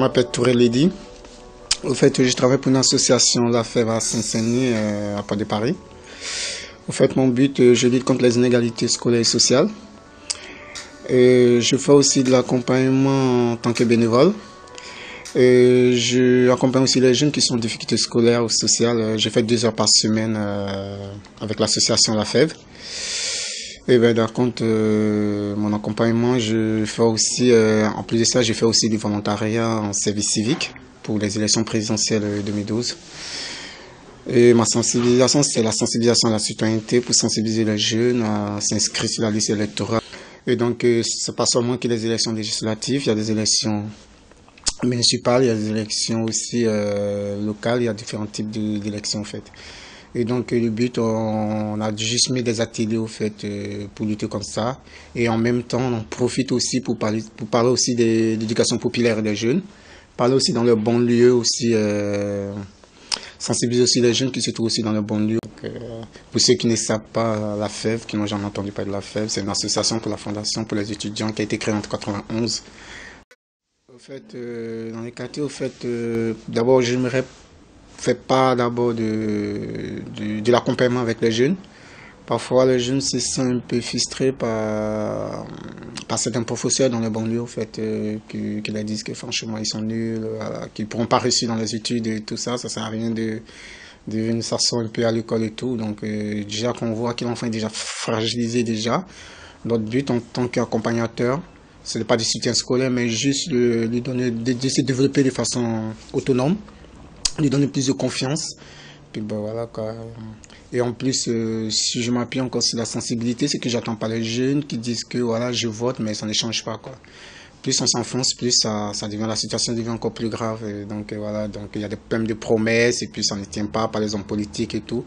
Je m'appelle Touré Ledy. Au fait, je travaille pour une association, la FEV à Saint-Denis, à Port de Paris. Au fait, mon but, je lutte contre les inégalités scolaires et sociales. Je fais aussi de l'accompagnement en tant que bénévole. Je accompagne aussi les jeunes qui sont en difficulté scolaire ou sociale. Je fais 2 heures par semaine avec l'association La FEV. Et ben, dans compte mon accompagnement, je fais aussi, en plus de ça, je fais aussi du volontariat en service civique pour les élections présidentielles 2012. Et ma sensibilisation, c'est la sensibilisation à la citoyenneté pour sensibiliser les jeunes à s'inscrire sur la liste électorale. Et donc, c'est pas seulement que les élections législatives, il y a des élections municipales, il y a des élections aussi locales, il y a différents types d'élections en fait. Et donc le but, on a juste mis des ateliers au fait pour lutter contre ça. Et en même temps, on en profite aussi pour parler aussi de l'éducation populaire des jeunes, parler aussi dans le banlieue aussi, sensibiliser aussi les jeunes qui se trouvent aussi dans le banlieue. Donc, pour ceux qui ne savent pas, la FEV, qui n'ont jamais entendu parler de la FEV, c'est une association pour la fondation pour les étudiants qui a été créée en 1991. Au fait, dans les quartiers, au fait, d'abord, j'aimerais faire part d'abord de l'accompagnement avec les jeunes. Parfois, les jeunes se sentent un peu frustrés par certains professeurs dans les banlieues, au fait, qui leur disent que franchement, ils sont nuls, voilà, qu'ils ne pourront pas réussir dans les études et tout ça. Ça ne sert à rien de venir s'asseoir un peu à l'école et tout. Donc, déjà qu'on voit que l'enfant est déjà fragilisé déjà. Notre but en tant qu'accompagnateur, ce n'est pas du soutien scolaire, mais juste lui donner, de se développer de façon autonome, lui donner plus de confiance. Puis ben voilà quoi. Et en plus, si je m'appuie encore sur la sensibilité, c'est que j'attends pas les jeunes qui disent que voilà, je vote, mais ça ne change pas quoi. Plus on s'enfonce, plus ça devient, la situation devient encore plus grave. Et donc voilà, donc il y a des problèmes de promesses et puis ça ne tient pas par les hommes politiques et tout.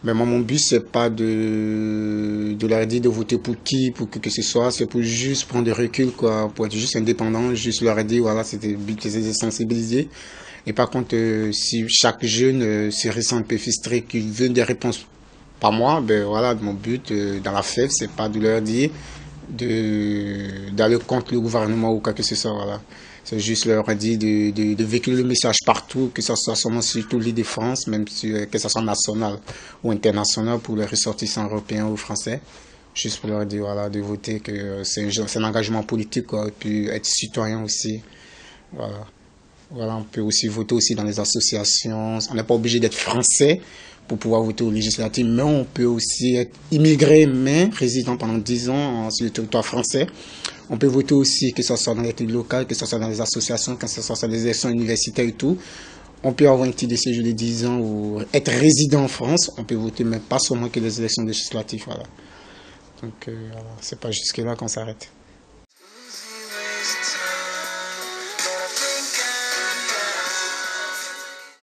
Mais moi, mon but, c'est pas de leur dire de voter pour qui, pour que ce soit, c'est pour juste prendre du recul, quoi, pour être juste indépendant, juste leur dire, voilà, c'était le but, c'est de sensibiliser. Et par contre, si chaque jeune se ressent un peu frustré, qu'il veut des réponses par moi, ben voilà, mon but dans la FEV, c'est pas de leur dire d'aller contre le gouvernement ou quoi que ce soit, voilà. C'est juste leur dire de véhiculer le message partout, que ce soit seulement sur tout l'île de France, même si, que ce soit national ou international pour les ressortissants européens ou français. Juste pour leur dire, voilà, de voter, que c'est un engagement politique, quoi, et puis être citoyen aussi, voilà. Voilà, on peut aussi voter aussi dans les associations. On n'est pas obligé d'être français pour pouvoir voter aux législatives, mais on peut aussi être immigré, mais résident pendant 10 ans sur le territoire français. On peut voter aussi, que ce soit dans les études locales, que ce soit dans les associations, que ce soit sur les élections universitaires et tout. On peut avoir un petit de séjour de 10 ans ou être résident en France. On peut voter, mais pas seulement que les élections législatives. Voilà. Donc, voilà, c'est pas jusque-là qu'on s'arrête.